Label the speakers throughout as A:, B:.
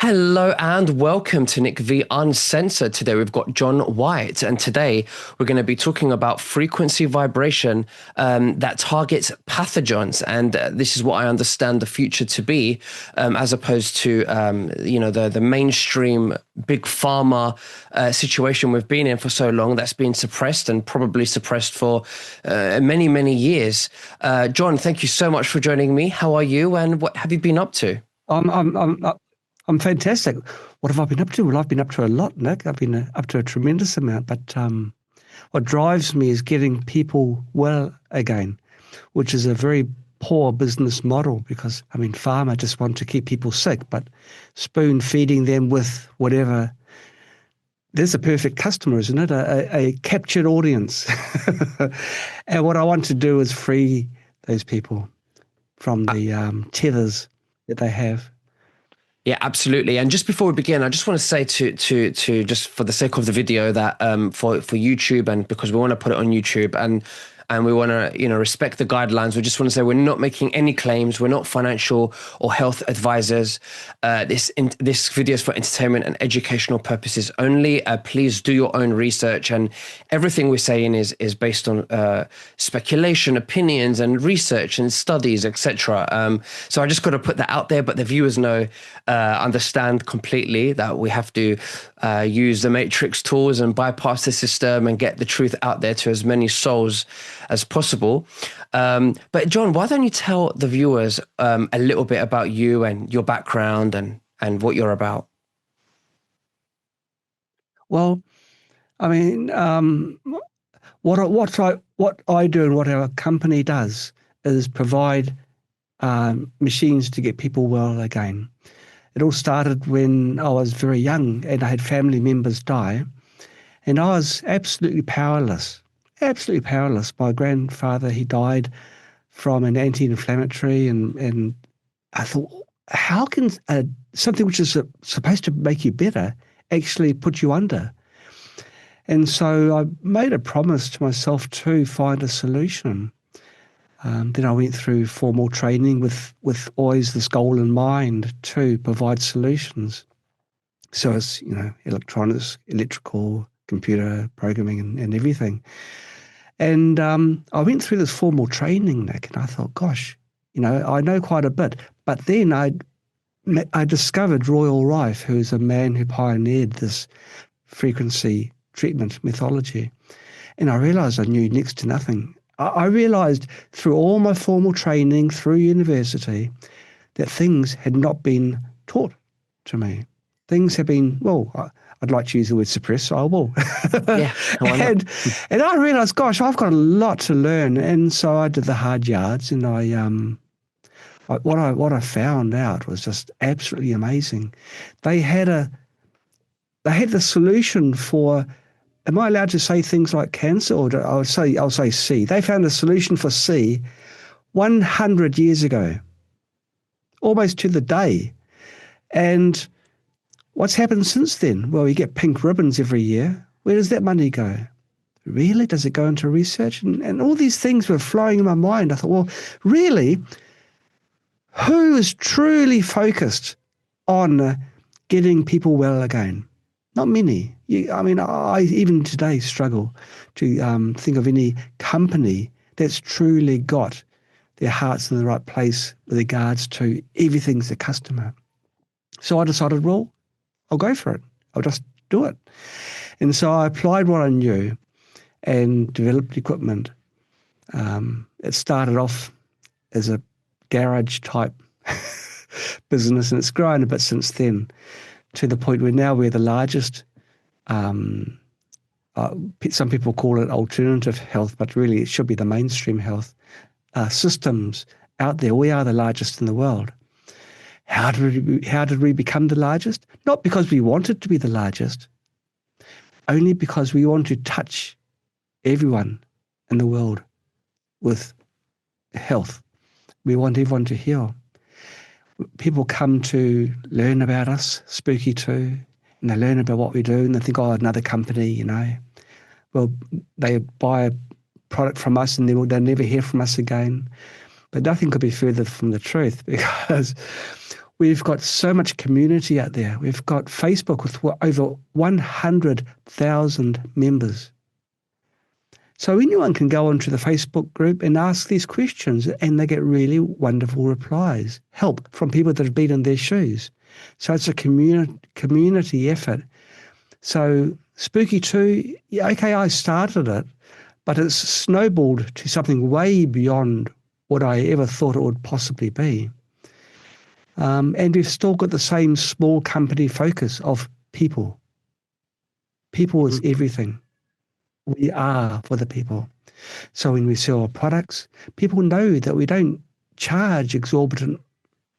A: Hello and welcome to Nick V Uncensored. Today we've got John White, and today we're going to be talking about frequency vibration that targets pathogens. And this is what I understand the future to be, as opposed to the mainstream big pharma situation we've been in for so long that's been suppressed and probably suppressed for many years. John, thank you so much for joining me. How are you, and what have you been up to?
B: I'm fantastic. What have I been up to? Well, I've been up to a lot, Nick. I've been up to a tremendous amount. But what drives me is getting people well again, which is a very poor business model because, pharma just want to keep people sick, but spoon feeding them with whatever. There's a perfect customer, isn't it? A captured audience. And what I want to do is free those people from the tethers that they have.
A: Yeah, absolutely. And just before we begin, I just want to say to just for the sake of the video that for YouTube, and because we want to put it on YouTube, and we want to respect the guidelines. We just want to say we're not making any claims. We're not financial or health advisors. This video is for entertainment and educational purposes only. Please do your own research, and everything we're saying is based on speculation, opinions, and research and studies, etc. So I just got to put that out there. But the viewers understand completely that we have to use the matrix tools and bypass the system and get the truth out there to as many souls as possible. But John, why don't you tell the viewers a little bit about you and your background and what you're about?
B: Well, what I do and what our company does is provide machines to get people well again. It all started when I was very young and I had family members die, and I was absolutely powerless. Absolutely powerless. My grandfather, he died from an anti-inflammatory, and I thought, how can something which is supposed to make you better actually put you under? And so I made a promise to myself to find a solution. Then I went through formal training with always this goal in mind to provide solutions. So it's, electronics, electrical, computer programming and everything. And I went through this formal training, Nick, and I thought, gosh, I know quite a bit. But then I discovered Royal Rife, who is a man who pioneered this frequency treatment methodology. And I realized I knew next to nothing. I realized through all my formal training, through university, that things had not been taught to me. Things have been, I'd like to use the word suppress, so I will.
A: Yeah,
B: and I realized, gosh, I've got a lot to learn. And so I did the hard yards, and what I found out was just absolutely amazing. They had the solution for, am I allowed to say things like cancer, or I'll say C? They found a solution for C 100 years ago, almost to the day. And what's happened since then? Well, you get pink ribbons every year. Where does that money go? Really? Does it go into research? And all these things were flowing in my mind. I thought, well, really, who is truly focused on getting people well again? Not many. I even today struggle to think of any company that's truly got their hearts in the right place with regards to everything's the customer. So I decided, well, I'll go for it. I'll just do it. And so I applied what I knew and developed equipment. It started off as a garage type business, and it's grown a bit since then, to the point where now we're the largest. Some people call it alternative health, but really it should be the mainstream health systems out there. We are the largest in the world. How did we become the largest? Not because we wanted to be the largest, only because we want to touch everyone in the world with health. We want everyone to heal. People come to learn about us, Spooky too, and they learn about what we do, and they think, another company, Well, they buy a product from us and they'll never hear from us again. But nothing could be further from the truth, because We've got so much community out there. We've got Facebook with over 100,000 members. So anyone can go onto the Facebook group and ask these questions, and they get really wonderful replies, help from people that have been in their shoes. So it's a community effort. So Spooky 2, yeah, okay, I started it, but it's snowballed to something way beyond what I ever thought it would possibly be. And we've still got the same small company focus of people. People is everything. We are for the people. So when we sell our products, people know that we don't charge exorbitant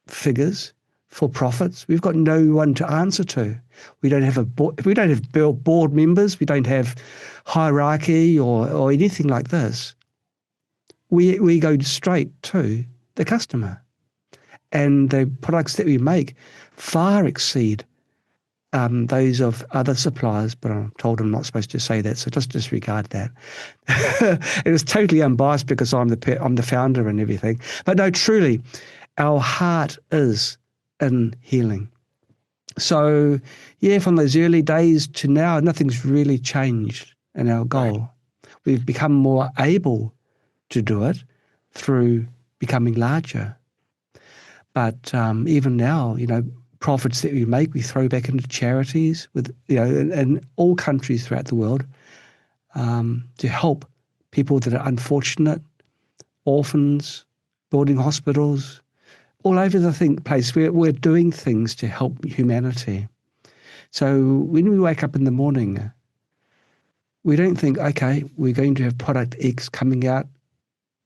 B: figures for profits. We've got no one to answer to. We don't have board members. We don't have hierarchy or anything like this. We go straight to the customer. And the products that we make far exceed those of other suppliers, but I'm told I'm not supposed to say that, so just disregard that. It is totally unbiased because I'm the founder and everything. But no, truly, our heart is in healing. So, yeah, from those early days to now, nothing's really changed in our goal. Right. We've become more able to do it through becoming larger. But even now, profits that we make, we throw back into charities with, in all countries throughout the world to help people that are unfortunate, orphans, building hospitals, all over the place. We're doing things to help humanity. So when we wake up in the morning, we don't think, okay, we're going to have product X coming out.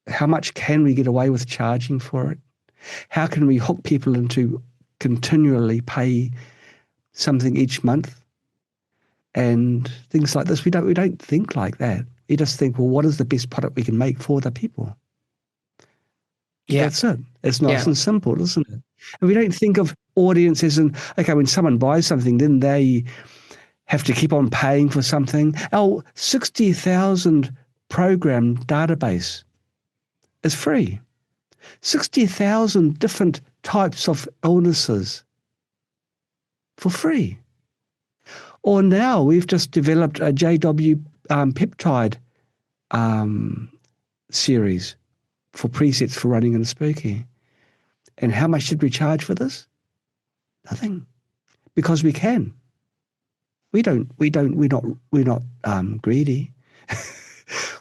B: How much can we get away with charging for it? How can we hook people into continually pay something each month and things like this? We don't think like that. We just think, well, what is the best product we can make for the people? Yeah. That's it. It's nice and simple, isn't it? And we don't think of audience as in, okay, when someone buys something, then they have to keep on paying for something. Our 60,000 program database is free. 60,000 different types of illnesses for free. Or now we've just developed a JW peptide series for presets for running in Spooky. And how much did we charge for this? Nothing. Because we can. We're not greedy.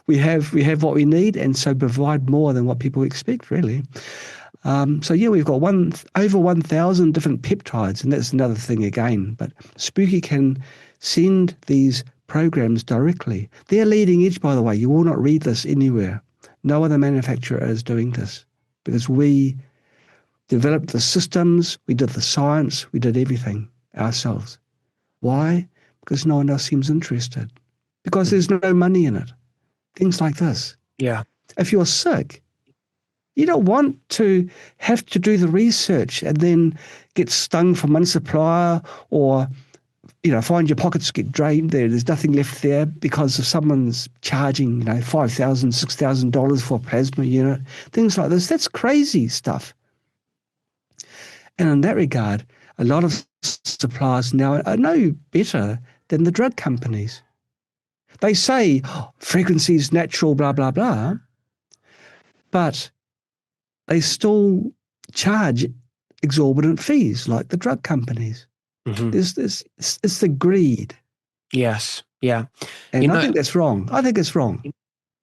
B: We have what we need, and so provide more than what people expect, really. So yeah, we've got over 1,000 different peptides, and that's another thing again. But Spooky can send these programs directly. They're leading edge, by the way. You will not read this anywhere. No other manufacturer is doing this because we developed the systems, we did the science, we did everything ourselves. Why? Because no one else seems interested. Because there's no money in it. Things like this.
A: Yeah.
B: If you're sick, you don't want to have to do the research and then get stung from one supplier or, find your pockets get drained there. There's nothing left there because of someone's charging, $5,000, $6,000 for a plasma unit. Things like this. That's crazy stuff. And in that regard, a lot of suppliers now are no better than the drug companies. They say frequency is natural, blah, blah, blah, but they still charge exorbitant fees like the drug companies. Mm-hmm. It's the greed.
A: Yes, yeah.
B: And I think that's wrong. I think it's wrong.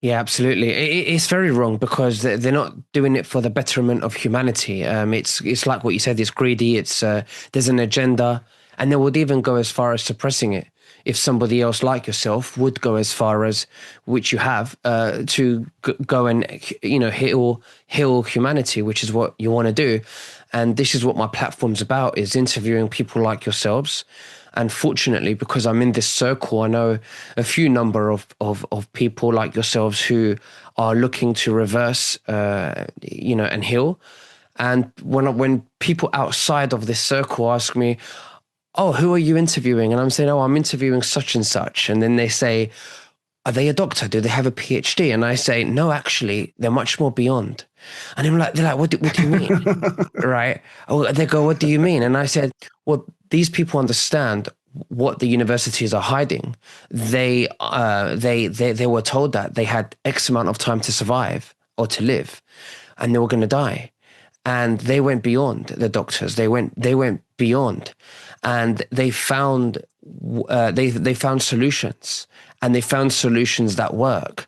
A: Yeah, absolutely. It's very wrong because they're not doing it for the betterment of humanity. It's like what you said, it's greedy, there's an agenda, and they would even go as far as suppressing it. If somebody else like yourself would go as far as, which you have, to go and heal humanity, which is what you want to do, and this is what my platform's about: is interviewing people like yourselves. And fortunately, because I'm in this circle, I know a few number of people like yourselves who are looking to reverse, and heal. And when people outside of this circle ask me, oh, who are you interviewing? And I'm saying, oh, I'm interviewing such and such. And then they say, are they a doctor? Do they have a PhD? And I say, no, actually, they're much more beyond. And they're like, what do you mean? Right? Oh, they go, what do you mean? And I said, well, these people understand what the universities are hiding. They were told that they had X amount of time to survive or to live, and they were going to die. And they went beyond the doctors. They went beyond, and they found solutions, and they found solutions that work.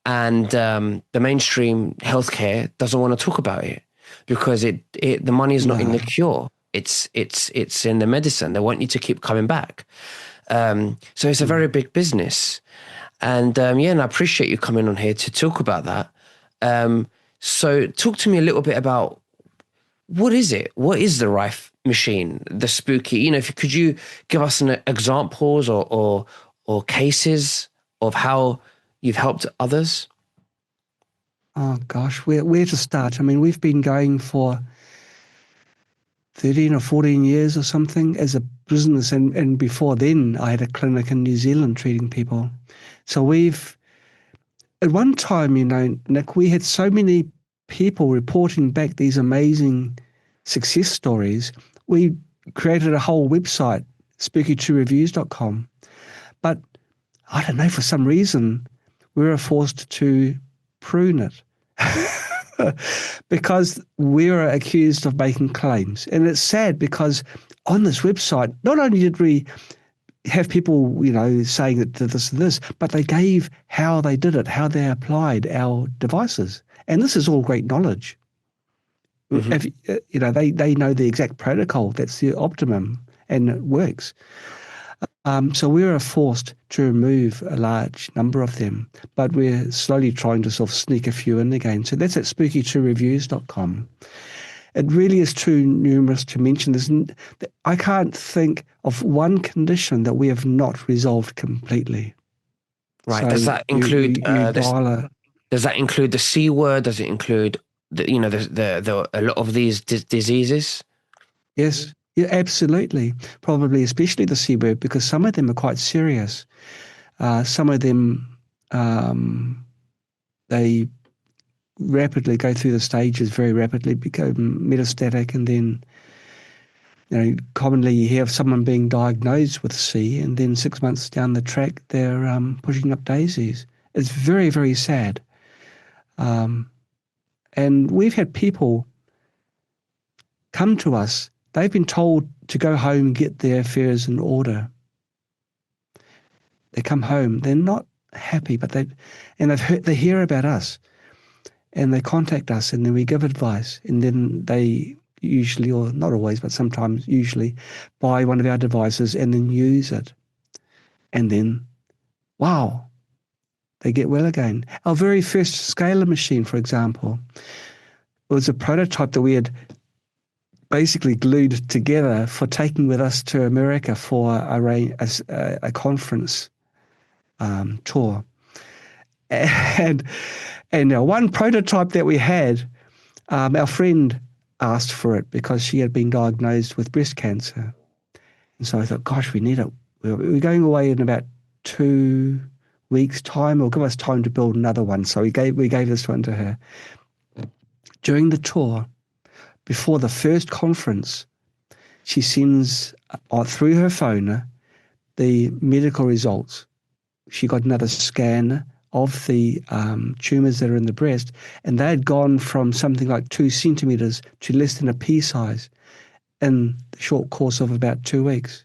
A: And the mainstream healthcare doesn't want to talk about it because the money is not in
B: No.
A: the cure. It's in the medicine. They want you to keep coming back. So it's a very big business. And yeah, and I appreciate you coming on here to talk about that. So talk to me a little bit about what is it? What is the Rife machine? The spooky, could you give us an examples or cases of how you've helped others?
B: Oh gosh, where to start? I mean, we've been going for 13 or 14 years or something as a business, and before then I had a clinic in New Zealand treating people. So we've at one time, Nick, we had so many people reporting back these amazing success stories. We created a whole website, spookytruereviews.com. But I don't know, for some reason, we were forced to prune it because we were accused of making claims. And it's sad because on this website, not only did we have people, saying that this and this, but they gave how they did it, how they applied our devices. And this is all great knowledge.
A: Mm-hmm.
B: They know the exact protocol that's the optimum and it works. So we were forced to remove a large number of them, but we're slowly trying to sort of sneak a few in again. So that's at spookytruereviews.com. It really is too numerous to mention. I can't think of one condition that we have not resolved completely.
A: Right.
B: So
A: Does that include does that include the C word? Does it include a lot of these diseases?
B: Yes, yeah, absolutely. Probably, especially the C word, because some of them are quite serious. Some of them, they rapidly go through the stages very rapidly, become metastatic, and then commonly you hear of someone being diagnosed with C, and then 6 months down the track they're pushing up daisies. It's very, very sad. And we've had people come to us. They've been told to go home and get their affairs in order. They come home. They're not happy, but they hear about us, and they contact us, and then we give advice, and then they usually, or not always, but sometimes usually, buy one of our devices and then use it. And then, wow, they get well again. Our very first scaler machine, for example, was a prototype that we had basically glued together for taking with us to America for a conference tour. And now one prototype that we had, our friend asked for it because she had been diagnosed with breast cancer. And so I thought, gosh, we need it. We're going away in about 2 weeks' time. It'll give us time to build another one. So we gave this one to her. During the tour, before the first conference, she sends through her phone the medical results. She got another scan of the tumours that are in the breast, and they had gone from something like 2 centimetres to less than a pea size in the short course of about 2 weeks.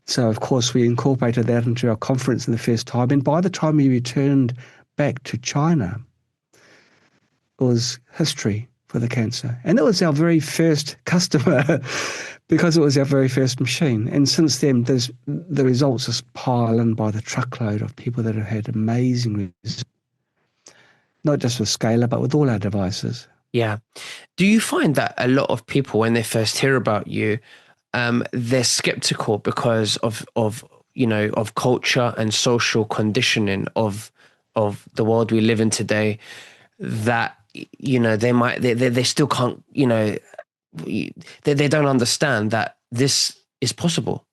B: So, of course, we incorporated that into our conference in the first time, and by the time we returned back to China, it was history for the cancer. And that was our very first customer because it was our very first machine. And since then, the results just pile in by the truckload of people that have had amazing results, not just with Scalar, but with all our devices.
A: Yeah. Do you find that a lot of people, when they first hear about you, they're skeptical because of culture and social conditioning of the world we live in today, that they still can't, they don't understand that this is possible,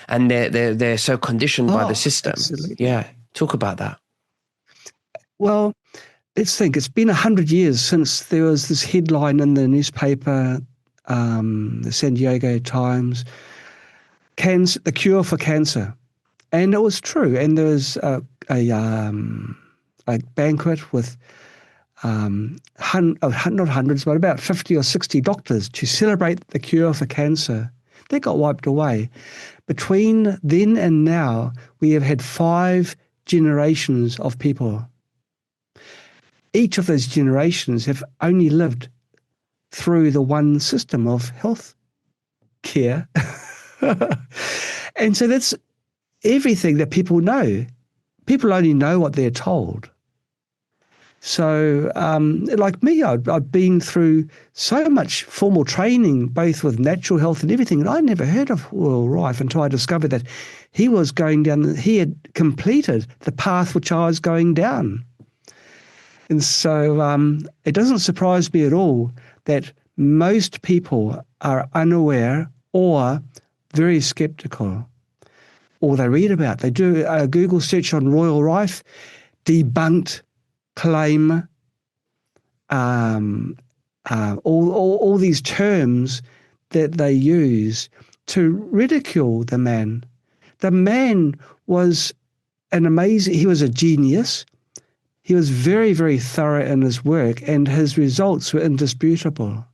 A: and they're so conditioned by the system.
B: Absolutely.
A: Yeah. Talk about that.
B: Well, let's think. It's been 100 years since there was this headline in the newspaper, the San Diego Times, cancer, the cure for cancer. And it was true. And there was a banquet with not hundreds, but about 50 or 60 doctors to celebrate the cure for cancer. That got wiped away. Between then and now, we have had 5 generations of people. Each of those generations have only lived through the one system of health care. And so that's everything that people know. People only know what they're told. So, like me, I've been through so much formal training, both with natural health and everything, and I never heard of Royal Rife until I discovered that he had completed the path which I was going down. And so it doesn't surprise me at all that most people are unaware or very skeptical. Or they read about, they do a Google search on Royal Rife, debunked, claim, all these terms that they use to ridicule the man. The man was he was a genius. He was very, very thorough in his work, and his results were indisputable.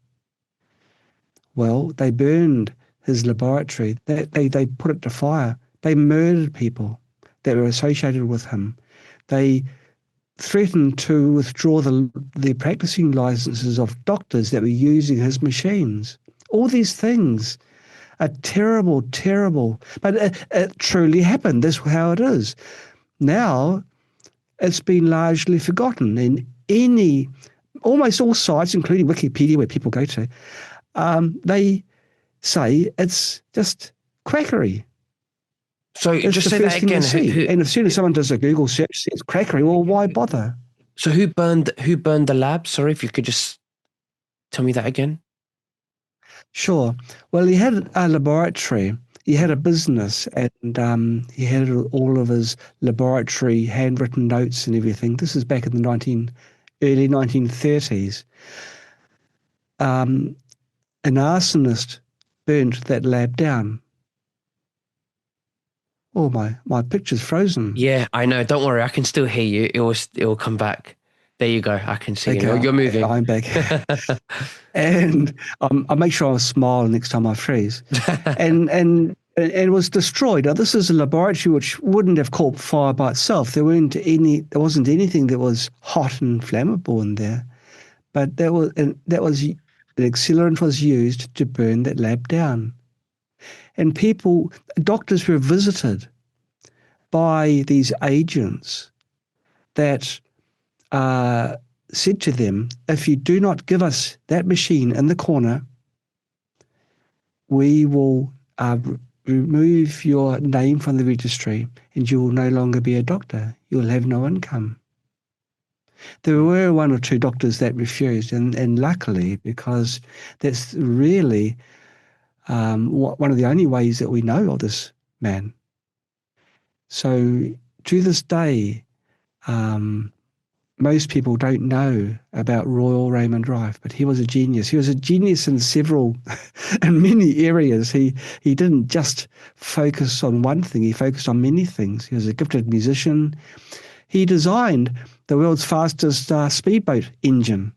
B: Well, they burned his laboratory. They put it to fire. They murdered people that were associated with him. They threatened to withdraw the practicing licenses of doctors that were using his machines. All these things are terrible, terrible. But it truly happened. That's how it is. Now, it's been largely forgotten. In almost all sites, including Wikipedia, where people go to, they say it's just quackery.
A: So
B: it's
A: just say that again.
B: And as soon as someone does a Google search, says quackery, well, why bother?
A: So who burned the lab? Sorry, if you could just tell me that again.
B: Sure. Well, he had a laboratory. He had a business, and he had all of his laboratory handwritten notes and everything. This is back in the early 1930s. An arsonist burnt that lab down. Oh, my picture's frozen.
A: Yeah, I know. Don't worry, I can still hear you. It will come back. There you go. I can see you. You're moving.
B: I'm back. And I'll make sure I smile next time I freeze. and it was destroyed. Now, this is a laboratory which wouldn't have caught fire by itself. There wasn't anything that was hot and flammable in there. But an accelerant was used to burn that lab down. And doctors were visited by these agents that said to them, if you do not give us that machine in the corner, we will remove your name from the registry and you will no longer be a doctor. You will have no income. There were 1 or 2 doctors that refused, and luckily, because that's really one of the only ways that we know of this man. So to this day, most people don't know about Royal Raymond Rife, but he was a genius. He was a genius in in many areas. He didn't just focus on one thing. He focused on many things. He was a gifted musician. He designed the world's fastest speedboat engine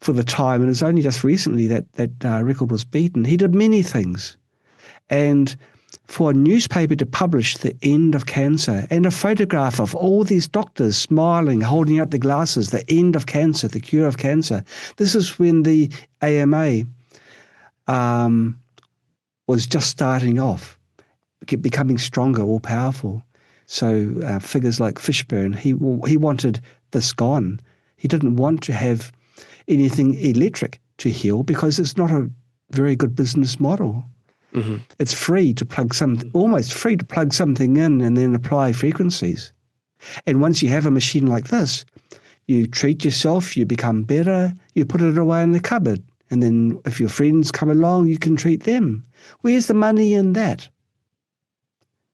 B: for the time, and it was only just recently that record was beaten. He did many things. And for a newspaper to publish the end of cancer and a photograph of all these doctors smiling, holding up the glasses, the end of cancer, the cure of cancer. This is when the AMA was just starting off, becoming stronger, all powerful. So figures like Fishburne, he wanted this gone. He didn't want to have anything electric to heal because it's not a very good business model. Mm-hmm. It's almost free to plug something in and then apply frequencies. And once you have a machine like this, you treat yourself, you become better, you put it away in the cupboard. And then if your friends come along, you can treat them. Where's the money in that?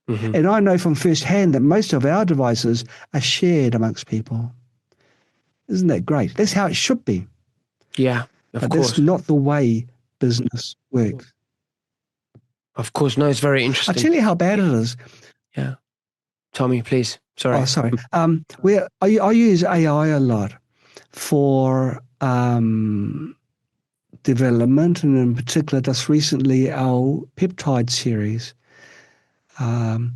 A: Hmm.
B: And I know from firsthand that most of our devices are shared amongst people. Isn't that great? That's how it should be.
A: Yeah, of
B: But that's
A: course.
B: not the way business works.
A: Of course. No, it's very
B: I'll
A: interesting.
B: tell you how bad it is.
A: Yeah. Tell me, please.
B: Oh,
A: Sorry.
B: sorry. I use AI a lot for development, and in particular, just recently, our peptide series. Um,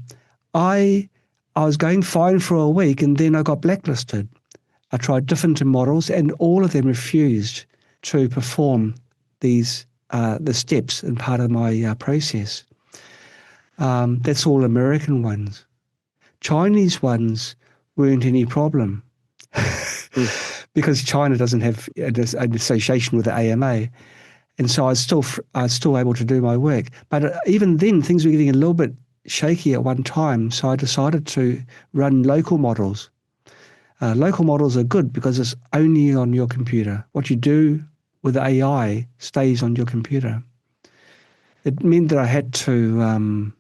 B: I I was going fine for a week, and then I got blacklisted. I tried different models, and all of them refused to perform the steps in part of my process. That's all American ones. Chinese ones weren't any problem
A: Mm.
B: because China doesn't have an association with the AMA, and so I was still able to do my work. But even then, things were getting a little bit shaky at one time, so I decided to run local models. Local models are good because it's only on your computer. What you do with the AI stays on your computer. It meant that I had to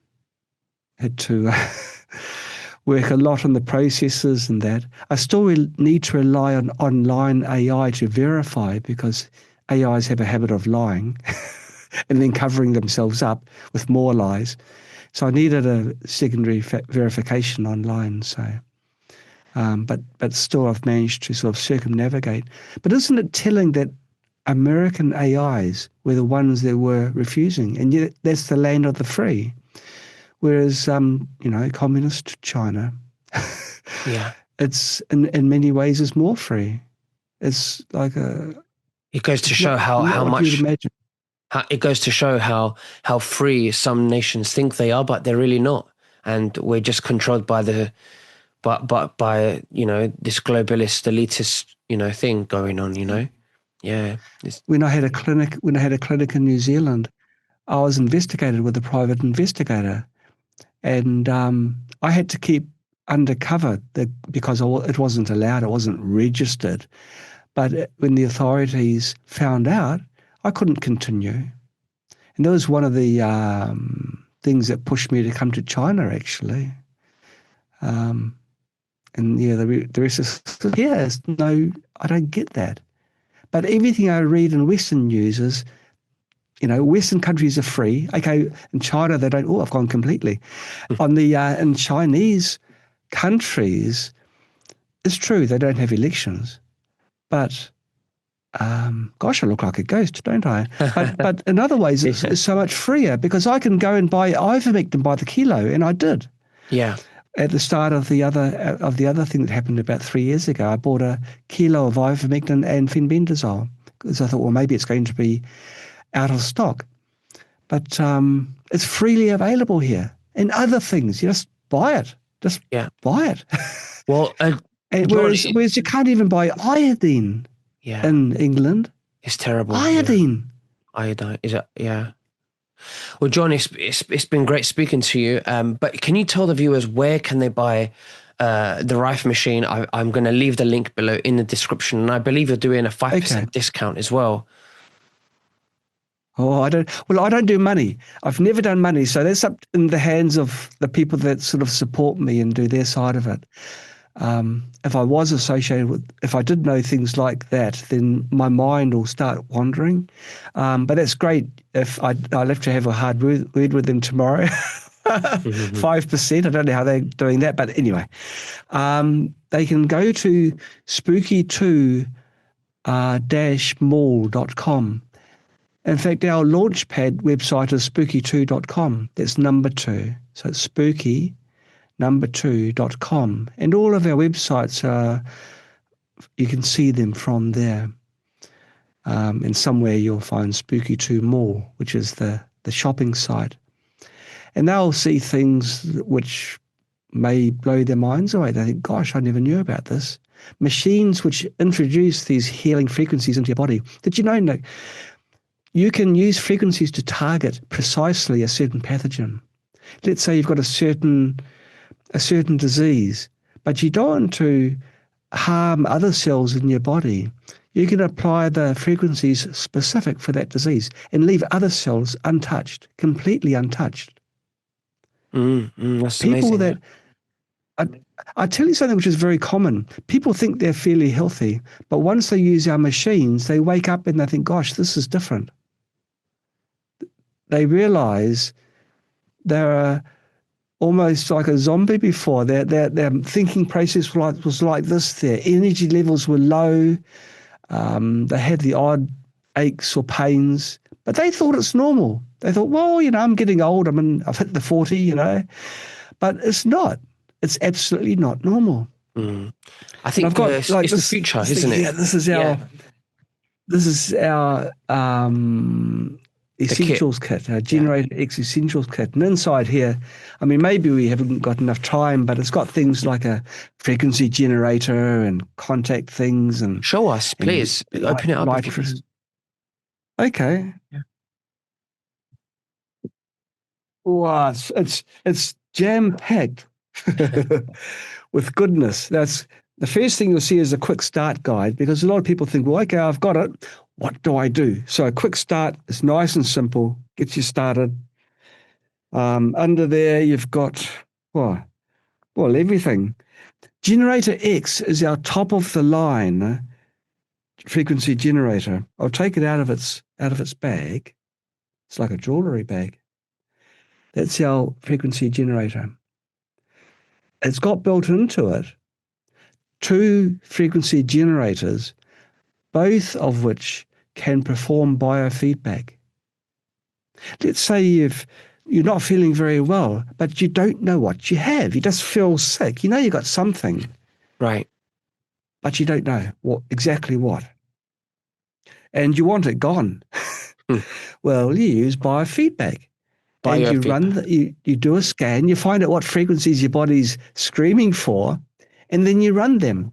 B: work a lot on the processes and that. I still need to rely on online AI to verify because AIs have a habit of lying and then covering themselves up with more lies. So I needed a secondary verification online. But still, I've managed to sort of circumnavigate. But isn't it telling that American AIs were the ones that were refusing, and yet that's the land of the free? Whereas, communist China,
A: Yeah.
B: it's in many ways is more free. It's like
A: It goes to
B: it's
A: show
B: not
A: how
B: what you'd
A: much
B: imagine.
A: it goes to show how free some nations think they are, but they're really not, and we're just controlled by the by this globalist elitist thing going on. Yeah. It's,
B: When I had a clinic in New Zealand, I was investigated with a private investigator, and I had to keep undercover because it wasn't allowed, it wasn't registered. But when the authorities found out, I couldn't continue. And that was one of the things that pushed me to come to China, actually. Um, and yeah, the rest is yeah, no, I don't get that. But everything I read in Western news is, Western countries are free. Okay, in China they don't. Oh, I've gone completely. On the in Chinese countries, it's true they don't have elections, but gosh, I look like a ghost, don't I? But in other ways,
A: yeah.
B: it's so much freer because I can go and buy ivermectin by the kilo, and I did.
A: Yeah.
B: At the start of the other thing that happened about 3 years ago, I bought a kilo of ivermectin and fenbendazole because I thought, well, maybe it's going to be out of stock. But it's freely available here. And other things, you just buy it. Just
A: Yeah.
B: buy it.
A: Well,
B: And
A: John,
B: whereas you can't even buy iodine
A: yeah,
B: in England.
A: it's terrible. Yeah.
B: Iodine.
A: Iodine is it? Yeah. Well, John, it's been great speaking to you. But can you tell the viewers where can they buy the Rife machine? I'm going to leave the link below in the description, and I believe you're doing a
B: Okay.
A: 5% discount as well.
B: Oh, I don't do money. I've never done money. So that's up in the hands of the people that sort of support me and do their side of it. If I was associated if I did know things like that, then my mind will start wandering. But that's great. I'll have to have a hard word with them tomorrow.
A: Mhm.
B: 5%. I don't know how they're doing that, but anyway, they can go to spooky2-mall.com. In fact, our launchpad website is spooky2.com. That's number 2. So it's spooky number2.com. And all of our websites you can see them from there. And somewhere you'll find Spooky 2 Mall, which is the shopping site. And they'll see things which may blow their minds away. They think, gosh, I never knew about this. Machines which introduce these healing frequencies into your body. Did you know, Nick, you can use frequencies to target precisely a certain pathogen? Let's say you've got a certain disease, but you don't want to harm other cells in your body. You can apply the frequencies specific for that disease and leave other cells untouched, completely untouched.
A: That's
B: People
A: amazing. Yeah.
B: that I, I tell you something which is very common. People think they're fairly healthy, but once they use our machines, they wake up and they think, gosh, this is different. They realize they're almost like a zombie before. Their thinking process was like this. Their energy levels were low. They had the odd aches or pains, but they thought it's normal. They thought, well, I'm getting old. I've hit the 40, but it's not. It's absolutely not normal.
A: Mm. I
B: And
A: think
B: I've got like
A: it's the
B: this,
A: future,
B: this thing
A: isn't it?
B: here.
A: Yeah.
B: This is our
A: The kit.
B: essentials kit, our
A: Yeah.
B: Generator X essentials kit. And inside here, maybe we haven't got enough time, but it's got things like a frequency generator and contact things
A: Show us,
B: and
A: please. Open it up if you can.
B: nitrogen. Okay.
A: Yeah.
B: Wow, it's jam packed with goodness. That's the first thing you'll see is a quick start guide because a lot of people think, well, okay, I've got it. What do I do? So a quick start is nice and simple, gets you started. Under there, you've got everything. Generator X is our top of the line frequency generator. I'll take it out of its bag. It's like a jewelry bag. That's our frequency generator. It's got built into it two frequency generators, both of which can perform biofeedback. Let's say you're not feeling very well, but you don't know what you have. You just feel sick. You know you've got something,
A: Right.
B: but you don't know exactly what. And you want it gone.
A: Hmm.
B: Well, you use biofeedback. And you
A: Biofeedback.
B: you do a scan, you find out what frequencies your body's screaming for, and then you run them.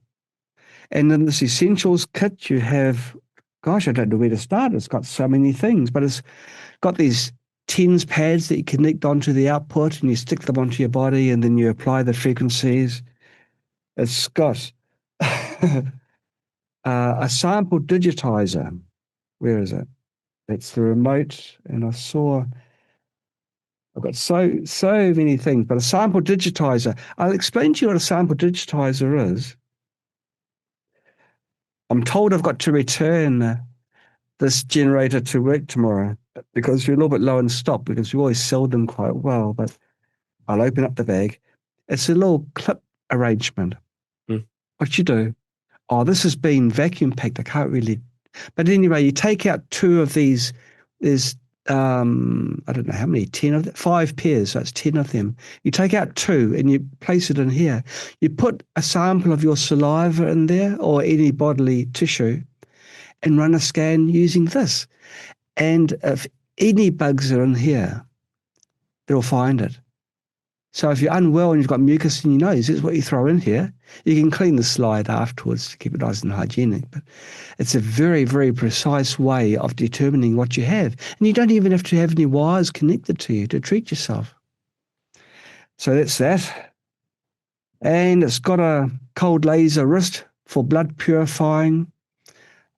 B: And in this essentials kit, you have, gosh, I don't know where to start. It's got so many things, but it's got these TENS pads that you connect onto the output and you stick them onto your body and then you apply the frequencies. It's got a sample digitizer. Where is it? It's the remote. And I've got so many things, but a sample digitizer. I'll explain to you what a sample digitizer is. I'm told I've got to return this generator to work tomorrow because you're a little bit low in stock because we always sell them quite well. But I'll open up the bag. It's a little clip arrangement.
A: Hmm.
B: What you do? Oh, this has been vacuum packed. I can't really. But anyway, you take out two of these. There's I don't know how many, 10 of them, 5 pairs, so it's 10 of them. You take out two and you place it in here. You put a sample of your saliva in there or any bodily tissue and run a scan using this. And if any bugs are in here, it'll find it. So if you're unwell and you've got mucus in your nose, that's what you throw in here. You can clean the slide afterwards to keep it nice and hygienic. But it's a very, very precise way of determining what you have. And you don't even have to have any wires connected to you to treat yourself. So that's that. And it's got a cold laser wrist for blood purifying.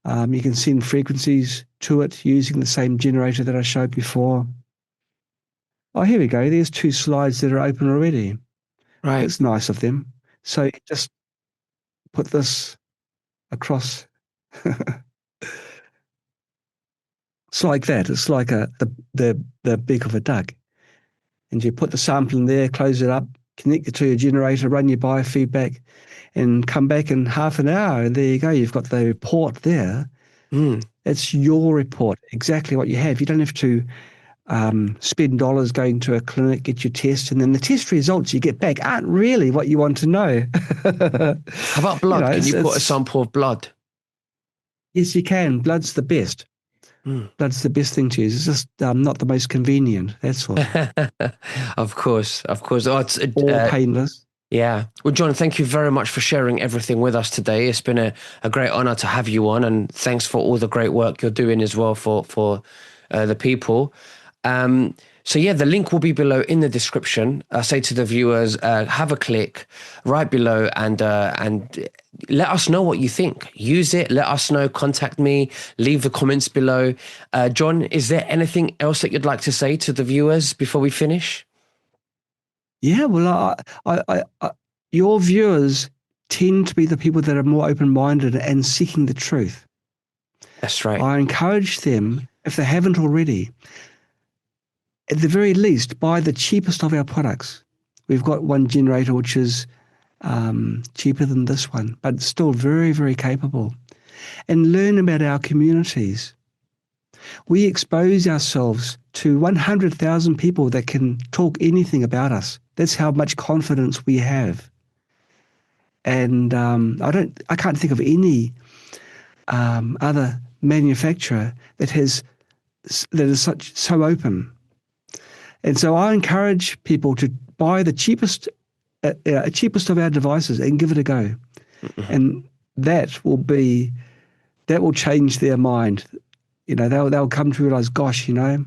B: You can send frequencies to it using the same generator that I showed before. Oh, here we go. There's two slides that are open already.
A: Right.
B: That's nice of them. So you just put this across. It's like that. It's like the beak of a duck. And you put the sample in there, close it up, connect it to your generator, run your biofeedback, and come back in half an hour. And there you go. You've got the report there.
A: Mm.
B: It's your report, exactly what you have. You don't have to spend dollars going to a clinic, get your test, and then the test results you get back aren't really what you want to know.
A: How about blood? Can you put a
B: It's
A: sample of blood?
B: yes, you can. Blood's the best.
A: Mm.
B: Blood's the best thing to use. It's just not the most convenient. That's all.
A: Of course, of course. Oh,
B: Or painless.
A: yeah. Well, John, thank you very much for sharing everything with us today. It's been a great honor to have you on, and thanks for all the great work you're doing as well for the people. So yeah, the link will be below in the description. I say to the viewers, have a click right below and let us know what you think. Use it. Let us know. Contact me. Leave the comments below. John, is there anything else that you'd like to say to the viewers before we finish?
B: Yeah, well, your viewers tend to be the people that are more open-minded and seeking the truth.
A: That's right.
B: I encourage them, if they haven't already, at the very least, buy the cheapest of our products. We've got one generator which is cheaper than this one, but still very, very capable. And learn about our communities. We expose ourselves to 100,000 people that can talk anything about us. That's how much confidence we have. And I can't think of any other manufacturer that is so open. And so I encourage people to buy the cheapest of our devices and give it a go.
A: Mhm.
B: And that will change their mind. They'll come to realize, gosh, if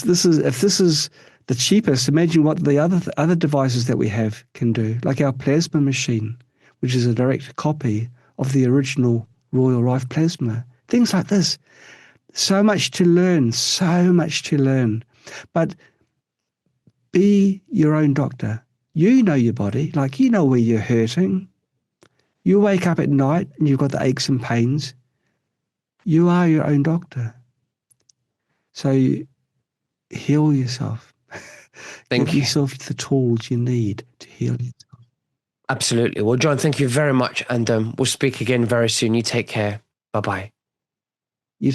B: this is the cheapest, imagine what the other devices that we have can do, like our plasma machine, which is a direct copy of the original Royal Rife plasma. Things like this. So much to learn, so much to learn. But be your own doctor. You know your body, like you know where you're hurting. You wake up at night and you've got the aches and pains. You are your own doctor. So heal yourself. Give
A: Thank you.
B: yourself the tools you need to heal yourself.
A: Absolutely. Well, John, thank you very much. And we'll speak again very soon. You take care. Bye bye.
B: You